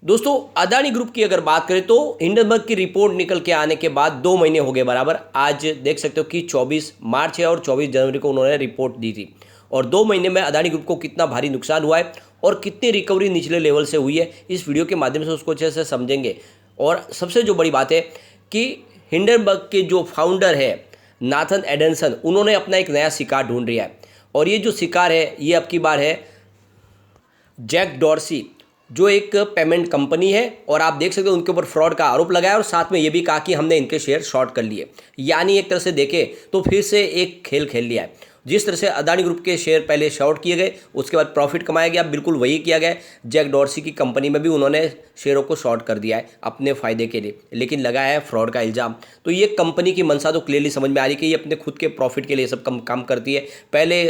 दोस्तों, अदानी ग्रुप की अगर बात करें तो हिंडनबर्ग की रिपोर्ट निकल के आने के बाद 2 महीने हो गए बराबर। आज देख सकते हो कि 24 मार्च है और 24 जनवरी को उन्होंने रिपोर्ट दी थी। और 2 महीने में अदानी ग्रुप को कितना भारी नुकसान हुआ है और कितनी रिकवरी निचले लेवल से हुई है, इस वीडियो के माध्यम से उसको अच्छे से समझेंगे। और सबसे जो बड़ी बात है कि हिंडनबर्ग के जो फाउंडर है नाथन एडनसन, उन्होंने अपना एक नया शिकार ढूंढ लिया है। और ये जो शिकार है ये अब की बार है जैक डॉर्सी, जो एक पेमेंट कंपनी है। और आप देख सकते हो उनके ऊपर फ्रॉड का आरोप लगाया और साथ में ये भी कहा कि हमने इनके शेयर शॉर्ट कर लिए। यानी एक तरह से देखें तो फिर से एक खेल खेल लिया है। जिस तरह से अदानी ग्रुप के शेयर पहले शॉर्ट किए गए, उसके बाद प्रॉफिट कमाया गया, बिल्कुल वही किया गया। जैक डॉर्सी की कंपनी में भी उन्होंने शेयरों को शॉर्ट कर दिया है अपने फायदे के लिए, लेकिन लगाया है फ्रॉड का इल्ज़ाम। तो ये कंपनी की मंशा तो क्लियरली समझ में आ रही है कि ये अपने खुद के प्रॉफिट के लिए सब काम करती है। पहले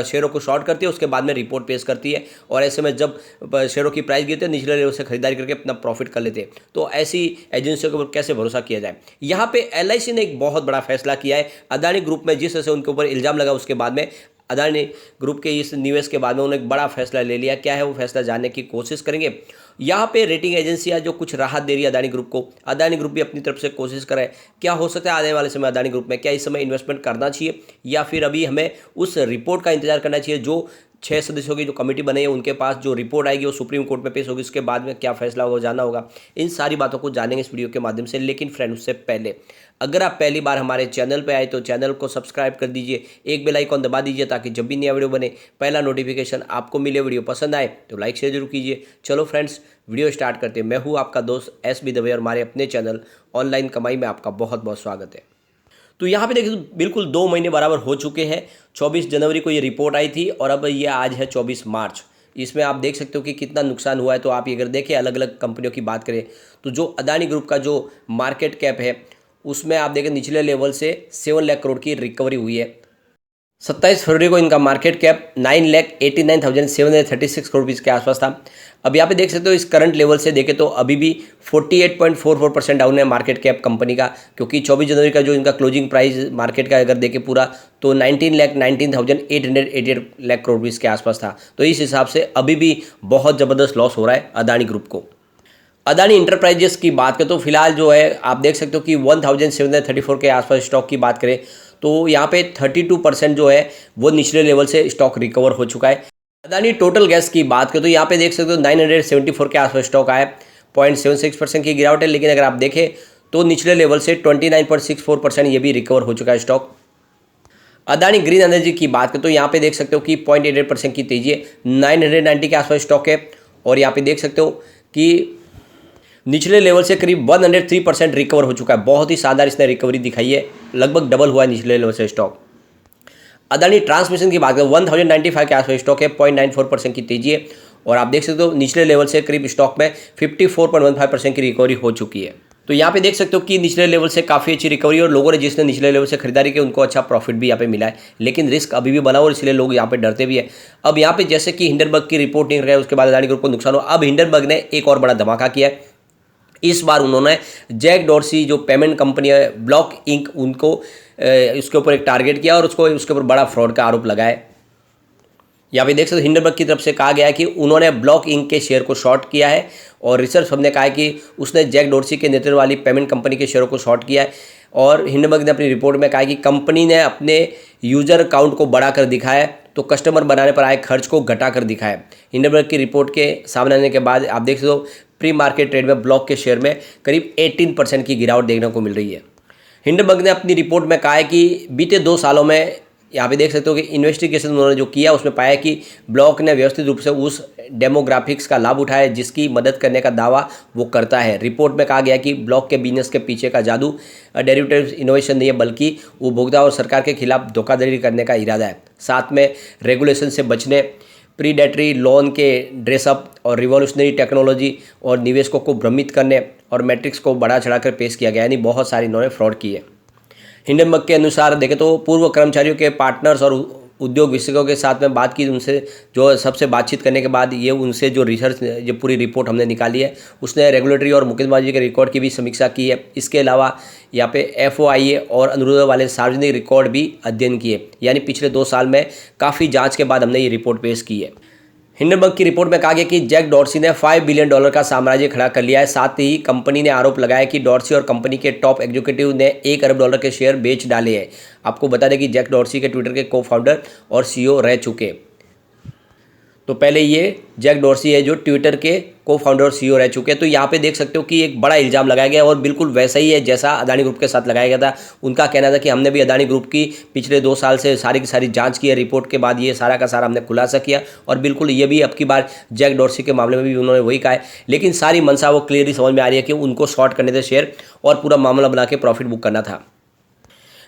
शेयरों को शॉर्ट करती है, उसके बाद में रिपोर्ट पेश करती है, और ऐसे में जब शेयरों की प्राइस गिरती है निचले लेवल से खरीदारी करके अपना प्रॉफिट कर लेते हैं। तो ऐसी एजेंसियों के ऊपर कैसे भरोसा किया जाए। यहाँ पे एलआईसी ने एक बहुत बड़ा फैसला किया है अदानी ग्रुप में। जिस तरह से उनके ऊपर इल्ज़ाम लगा, उसके बाद में अदानी ग्रुप के इस निवेश के बाद में उन्होंने एक बड़ा फैसला ले लिया। क्या है वो फैसला, जानने की कोशिश करेंगे। यहाँ पे रेटिंग एजेंसियाँ जो कुछ राहत दे रही है अदानी ग्रुप को, अदानी ग्रुप भी अपनी तरफ से कोशिश करे। क्या हो सकता है आने वाले समय अदानी ग्रुप में, क्या इस समय इन्वेस्टमेंट करना चाहिए या फिर अभी हमें उस रिपोर्ट का इंतजार करना चाहिए जो 6 सदस्यों की जो कमेटी बनी है उनके पास जो रिपोर्ट आएगी वो सुप्रीम कोर्ट में पेश होगी, उसके बाद में क्या फैसला होगा जानना होगा। इन सारी बातों को जानेंगे इस वीडियो के माध्यम से। लेकिन फ्रेंड, उससे पहले अगर आप पहली बार हमारे चैनल पे आए तो चैनल को सब्सक्राइब कर दीजिए, एक बेल आइकॉन दबा दीजिए ताकि जब भी नया वीडियो बने पहला नोटिफिकेशन आपको मिले। वीडियो पसंद आए तो लाइक शेयर जरूर कीजिए। चलो फ्रेंड्स, वीडियो स्टार्ट करते हैं। मैं हूँ आपका दोस्त एस बी दवे और हमारे अपने चैनल ऑनलाइन कमाई में आपका बहुत बहुत स्वागत है। तो यहाँ पे देखिए बिल्कुल 2 महीने बराबर हो चुके हैं। 24 जनवरी को ये रिपोर्ट आई थी और अब ये आज है 24 मार्च। इसमें आप देख सकते हो कि कितना नुकसान हुआ है। तो आप ये अगर देखें अलग अलग कंपनियों की बात करें तो जो अदानी ग्रुप का जो मार्केट कैप है उसमें आप देखें निचले लेवल से 7 लाख करोड़ की रिकवरी हुई है। 27 फरवरी को इनका मार्केट कैप 9,89,736 करोड़ रुपीज़ के आसपास था। अब यहाँ पे देख सकते हो इस करंट लेवल से देखें तो अभी भी 48.44% डाउन है मार्केट कैप कंपनी का, क्योंकि 24 जनवरी का जो इनका क्लोजिंग प्राइस मार्केट का अगर देखें पूरा तो 19,19,888 लाख करोड़ रुपीज़ के आसपास था। तो इस हिसाब से अभी भी बहुत ज़बरदस्त लॉस हो रहा है अदानी ग्रुप को। अदानी इंटरप्राइजेस की बात करें तो फिलहाल जो है आप देख सकते हो कि 1734 के आसपास स्टॉक की बात करें तो यहाँ पे 32% जो है वो निचले लेवल से स्टॉक रिकवर हो चुका है। अदानी टोटल गैस की बात करें तो यहाँ पे देख सकते हो 974 के आसपास स्टॉक आया, 0.76% की गिरावट है। लेकिन अगर आप देखें तो निचले लेवल से 29.64% ये भी रिकवर हो चुका है स्टॉक। अदानी ग्रीन एनर्जी की बात करें तो यहाँ पे देख सकते हो कि 0.88% की तेजी है, 990 के आसपास स्टॉक है। और यहाँ पे देख सकते हो कि निचले लेवल से करीब 103% रिकवर हो चुका है। बहुत ही शानदार इसने रिकवरी दिखाई है, लगभग डबल हुआ है निचले लेवल से स्टॉक। अदानी ट्रांसमिशन की बात करें 1095 के आसपास स्टॉक है, 0.94% की तेजी है। और आप देख सकते हो निचले लेवल से करीब स्टॉक में 54.15% की रिकवरी हो चुकी है। तो यहाँ पे देख सकते हो कि निचले लेवल से काफ़ी अच्छी रिकवरी और लोगों ने जिसने निचले लेवल से खरीदारी की उनको अच्छा प्रॉफिट भी यहाँ पे मिला है। लेकिन रिस्क अभी भी बना और इसलिए लोग यहाँ पे डरते भी है। अब यहाँ पे जैसे कि हिंडनबर्ग की रिपोर्ट निकल रहा है उसके बाद अदानी ग्रुप को नुकसान हो, अब हिंडनबर्ग ने एक और बड़ा धमाका किया है। इस बार उन्होंने जैक डॉर्सी जो पेमेंट कंपनी है ब्लॉक इंक, उनको उसके ऊपर एक टारगेट किया और उसके ऊपर बड़ा फ्रॉड का आरोप लगाया। यहाँ पे देख सकते हो हिंडनबर्ग की तरफ से कहा गया है कि उन्होंने ब्लॉक इंक के शेयर को शॉर्ट किया है और रिसर्च फर्म ने कहा है कि उसने जैक डॉर्सी के नेतृत्व वाली पेमेंट कंपनी के शेयरों को शॉर्ट किया है। और हिंडनबर्ग ने अपनी रिपोर्ट में कहा है कि कंपनी ने अपने यूजर अकाउंट को बढ़ाकर दिखाया तो कस्टमर बनाने पर आए खर्च को घटाकर दिखाया। हिंडनबर्ग की रिपोर्ट के सामने आने के बाद आप देख सकते हो प्री मार्केट ट्रेड में ब्लॉक के शेयर में करीब 18% की गिरावट देखने को मिल रही है। हिंडनबर्ग ने अपनी रिपोर्ट में कहा है कि बीते 2 सालों में यहाँ पे देख सकते हो कि इन्वेस्टिगेशन उन्होंने जो किया उसमें पाया कि ब्लॉक ने व्यवस्थित रूप से उस डेमोग्राफिक्स का लाभ उठाया जिसकी मदद करने का दावा वो करता है। रिपोर्ट में कहा गया कि ब्लॉक के बिजनेस के पीछे का जादू डेरिवेटिव इनोवेशन नहीं है बल्कि उपभोक्ता और सरकार के खिलाफ धोखाधड़ी करने का इरादा है। साथ में रेगुलेशन से बचने, प्रीडेटरी लोन के ड्रेसअप और रिवॉल्यूशनरी टेक्नोलॉजी और निवेशकों को भ्रमित करने और मैट्रिक्स को बढ़ा चढ़ाकर पेश किया गया, यानी बहुत सारी इन्होंने फ्रॉड की है। हिंडनबर्ग के अनुसार देखें तो पूर्व कर्मचारियों के पार्टनर्स और उद्योग विशेषज्ञों के साथ में बात की, उनसे जो सबसे बातचीत करने के बाद ये उनसे जो रिसर्च जो पूरी रिपोर्ट हमने निकाली है उसने रेगुलेटरी और मुकदमेबाजी के रिकॉर्ड की भी समीक्षा की है। इसके अलावा यहाँ पे FOIA और अनुरोध वाले सार्वजनिक रिकॉर्ड भी अध्ययन किए, यानी पिछले 2 साल में काफ़ी जांच के बाद हमने ये रिपोर्ट पेश की है। हिंडनबर्ग की रिपोर्ट में कहा गया कि जैक डॉर्सी ने $5 बिलियन का साम्राज्य खड़ा कर लिया है। साथ ही कंपनी ने आरोप लगाया कि डॉर्सी और कंपनी के टॉप एग्जीक्यूटिव ने $1 अरब के शेयर बेच डाले हैं। आपको बता दें कि जैक डॉर्सी के ट्विटर के को फाउंडर और सीईओ रह चुके। तो पहले ये जैक डॉर्सी है जो ट्विटर के को फाउंडर और सीईओ रह चुके हैं। तो यहाँ पे देख सकते हो कि एक बड़ा इल्ज़ाम लगाया गया और बिल्कुल वैसा ही है जैसा अदानी ग्रुप के साथ लगाया गया था। उनका कहना था कि हमने भी अदानी ग्रुप की पिछले 2 साल से सारी की सारी जांच की है, रिपोर्ट के बाद ये सारा का सारा हमने खुलासा किया। और बिल्कुल ये भी अब की बार जैक डॉर्सी के मामले में भी उन्होंने वही कहा है। लेकिन सारी मंशा वो क्लियरली समझ में आ रही है कि उनको शॉर्ट करने थे शेयर और पूरा मामला बना के प्रॉफिट बुक करना था।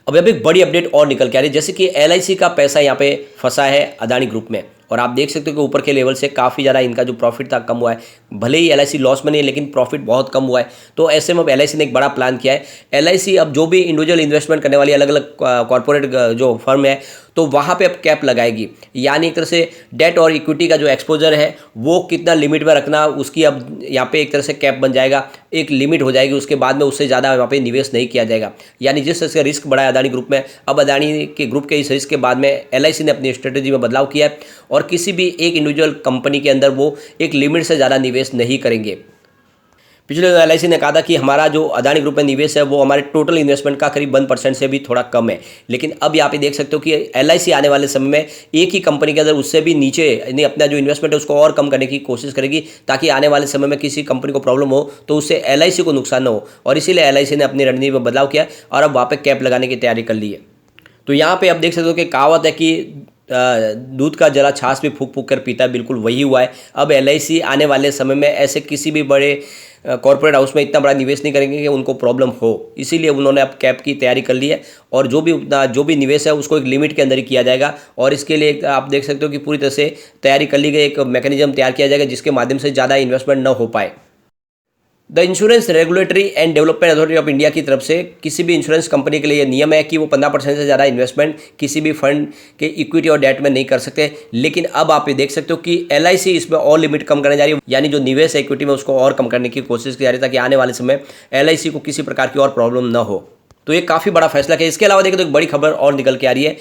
अब एक बड़ी अपडेट और निकल के आ रही है, जैसे कि LIC का पैसा यहाँ पे फंसा है अदानी ग्रुप में। और आप देख सकते हो कि ऊपर के लेवल से काफ़ी ज़्यादा इनका जो प्रॉफिट था कम हुआ है। भले ही LIC लॉस में नहीं है लेकिन प्रॉफिट बहुत कम हुआ है। तो ऐसे में अब LIC ने एक बड़ा प्लान किया है। LIC अब जो भी इंडिविजुअल इन्वेस्टमेंट करने वाली अलग अलग कॉर्पोरेट जो फर्म है तो वहाँ पे अब कैप लगाएगी। यानी एक तरह से डेट और इक्विटी का जो एक्सपोजर है वो कितना लिमिट में रखना, उसकी अब यहाँ पे एक तरह से कैप बन जाएगा, एक लिमिट हो जाएगी। उसके बाद में उससे ज़्यादा वहाँ पे निवेश नहीं किया जाएगा। यानी जिस तरह से रिस्क बढ़ा है अदानी ग्रुप में, अब अदानी के ग्रुप के इस रिस्क के बाद में LIC ने अपनी स्ट्रेटेजी में बदलाव किया है और किसी भी एक इंडिविजुअल कंपनी के अंदर वो एक लिमिट से ज़्यादा निवेश नहीं करेंगे। पिछले LIC ने कहा था कि हमारा जो अदानी ग्रुप में निवेश है वो हमारे टोटल इन्वेस्टमेंट का करीब 1% से भी थोड़ा कम है। लेकिन अब यहाँ पे देख सकते हो कि LIC आने वाले समय में एक ही कंपनी के अंदर उससे भी नीचे यानी अपना जो इन्वेस्टमेंट है उसको और कम करने की कोशिश करेगी, ताकि आने वाले समय में किसी कंपनी को प्रॉब्लम हो तो उससे LIC को नुकसान न हो। और इसीलिए LIC ने अपनी रणनीति में बदलाव किया और अब वहाँ पर कैप लगाने की तैयारी कर ली है। तो यहाँ पर आप देख सकते हो कि कहावत है कि दूध का जला छाछ भी फूक फूक कर पीता है, बिल्कुल वही हुआ है। अब LIC आने वाले समय में ऐसे किसी भी बड़े कॉर्पोरेट हाउस में इतना बड़ा निवेश नहीं करेंगे कि उनको प्रॉब्लम हो। इसीलिए उन्होंने अब कैप की तैयारी कर ली है और जो भी निवेश है उसको एक लिमिट के अंदर ही किया जाएगा। और इसके लिए आप देख सकते हो कि पूरी तरह से तैयारी कर ली गई, एक मैकेनिज्म तैयार किया जाएगा जिसके माध्यम से ज़्यादा इन्वेस्टमेंट न हो पाए। The insurance regulatory and development authority of India की तरफ से किसी भी इंश्योरेंस कंपनी के लिए ये नियम है कि वो 15% से ज़्यादा इन्वेस्टमेंट किसी भी फंड के इक्विटी और डेट में नहीं कर सकते। लेकिन अब आप ये देख सकते हो कि LIC इसमें और लिमिट कम करने जा रही है, यानी जो निवेश है इक्विटी में उसको और कम करने की कोशिश की जा रही है ताकि आने वाले समय LIC को किसी प्रकार की और प्रॉब्लम न हो। तो ये काफ़ी बड़ा फैसला है। इसके अलावा देखें तो एक बड़ी खबर और निकल के आ रही है।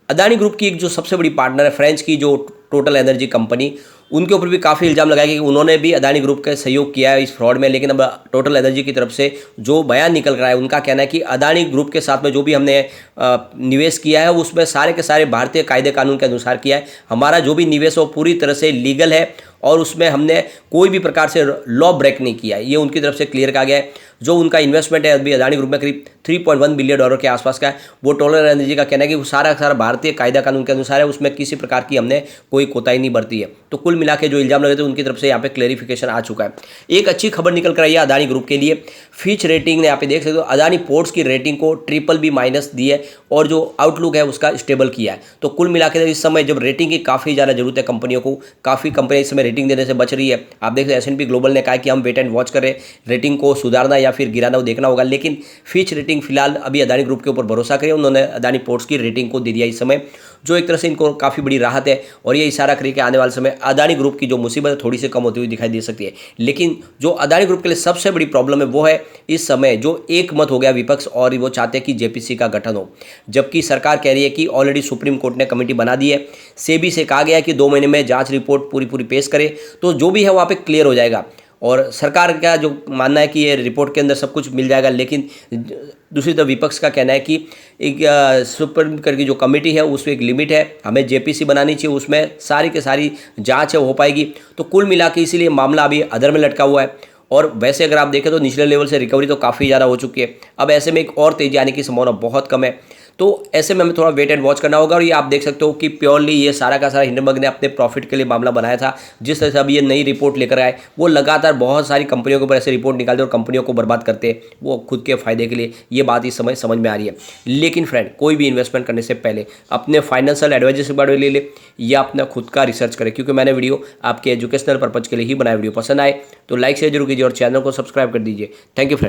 अदानी ग्रुप की एक जो सबसे बड़ी पार्टनर है फ्रेंच की जो टोटल एनर्जी कंपनी, उनके ऊपर भी काफ़ी इल्ज़ाम लगाया कि उन्होंने भी अदानी ग्रुप का सहयोग किया है इस फ्रॉड में। लेकिन अब टोटल एनर्जी की तरफ से जो बयान निकल रहा है उनका कहना है कि अदानी ग्रुप के साथ में जो भी हमने निवेश किया है उसमें सारे के सारे भारतीय कायदे कानून के अनुसार किया है। हमारा जो भी निवेश हो पूरी तरह से लीगल है और उसमें हमने कोई भी प्रकार से लॉ ब्रेक नहीं किया है, ये उनकी तरफ से क्लियर कहा गया है। जो उनका इन्वेस्टमेंट है अभी अदानी ग्रुप में करीब $3.1 बिलियन के आसपास का है, वो टोटल एनर्जी का कहना है कि वो सारा सारा भारतीय कायदा कानून के अनुसार है, उसमें किसी प्रकार की हमने कोई कोताही नहीं बरती है। तो कुल मिला के जो इल्जाम लगे थे उनकी तरफ से यहाँ पे क्लेरिफिकेशन आ चुका है। एक अच्छी खबर निकल कर आई है अदानी ग्रुप के लिए। फिच रेटिंग ने यहाँ पे देख सकते हो अदानी पोर्ट्स की रेटिंग को BBB- दी है और जो आउटलुक है उसका स्टेबल किया है। तो कुल मिला के इस समय जब रेटिंग की काफ़ी ज़्यादा जरूरत है कंपनियों को, काफ़ी कंपनियां इस समय रेटिंग देने से बच रही है। आप देख सकते S&P ग्लोबल ने कहा कि हम वेट एंड वॉच कर रहे हैं, रेटिंग को सुधारना या फिर गिराना वो देखना होगा। लेकिन फिच रेटिंग फिलहाल अभी अदानी ग्रुप के ऊपर भरोसा करें, उन्होंने अदानी पोर्ट्स की रेटिंग को दे दिया इस समय, जो एक तरह से इनको काफ़ी बड़ी राहत है। और ये इशारा करिए कि आने वाले समय अदानी ग्रुप की जो मुसीबत है थोड़ी सी कम होती हुई दिखाई दे सकती है। लेकिन जो अदानी ग्रुप के लिए सबसे बड़ी प्रॉब्लम है वो है इस समय जो एक मत हो गया विपक्ष और वो चाहते हैं कि JPC का गठन हो, जबकि सरकार कह रही है कि ऑलरेडी सुप्रीम कोर्ट ने कमेटी बना दी है। सेबी से कहा गया है कि 2 महीने में जांच रिपोर्ट पूरी पेश करे तो जो भी है वहाँ पे क्लियर हो जाएगा। और सरकार का जो मानना है कि ये रिपोर्ट के अंदर सब कुछ मिल जाएगा। लेकिन दूसरी तरफ विपक्ष का कहना है कि एक सुप्रीम कोर्ट की जो कमेटी है उसमें एक लिमिट है, हमें JPC बनानी चाहिए, उसमें सारी की सारी जांच है वो हो पाएगी। तो कुल मिला के इसीलिए मामला अभी अधर में लटका हुआ है। और वैसे अगर आप देखें तो निचले लेवल से रिकवरी तो काफ़ी ज़्यादा हो चुकी है। अब ऐसे में एक और तेजी आने की संभावना बहुत कम है। तो ऐसे में हमें थोड़ा वेट एंड वॉच करना होगा। और ये आप देख सकते हो कि प्योरली ये सारा का सारा हिंडनबर्ग ने अपने प्रॉफिट के लिए मामला बनाया था। जिस तरह से अभी ये नई रिपोर्ट लेकर आए, वो लगातार बहुत सारी कंपनियों के ऊपर ऐसे रिपोर्ट निकालते और कंपनियों को बर्बाद करते हैं वो खुद के फायदे के लिए। ये बात इस समय समझ में आ रही है। लेकिन फ्रेंड, कोई भी इन्वेस्टमेंट करने से पहले अपने फाइनेंशियल एडवाइजर से बारे ले ले या अपना खुद का रिसर्च करें, क्योंकि मैंने वीडियो आपके एजुकेशनल पर्पज के लिए ही बनाया। वीडियो पसंद आए तो लाइक शेयर जरूर कीजिए और चैनल को सब्सक्राइब कर दीजिए। Thank you friend.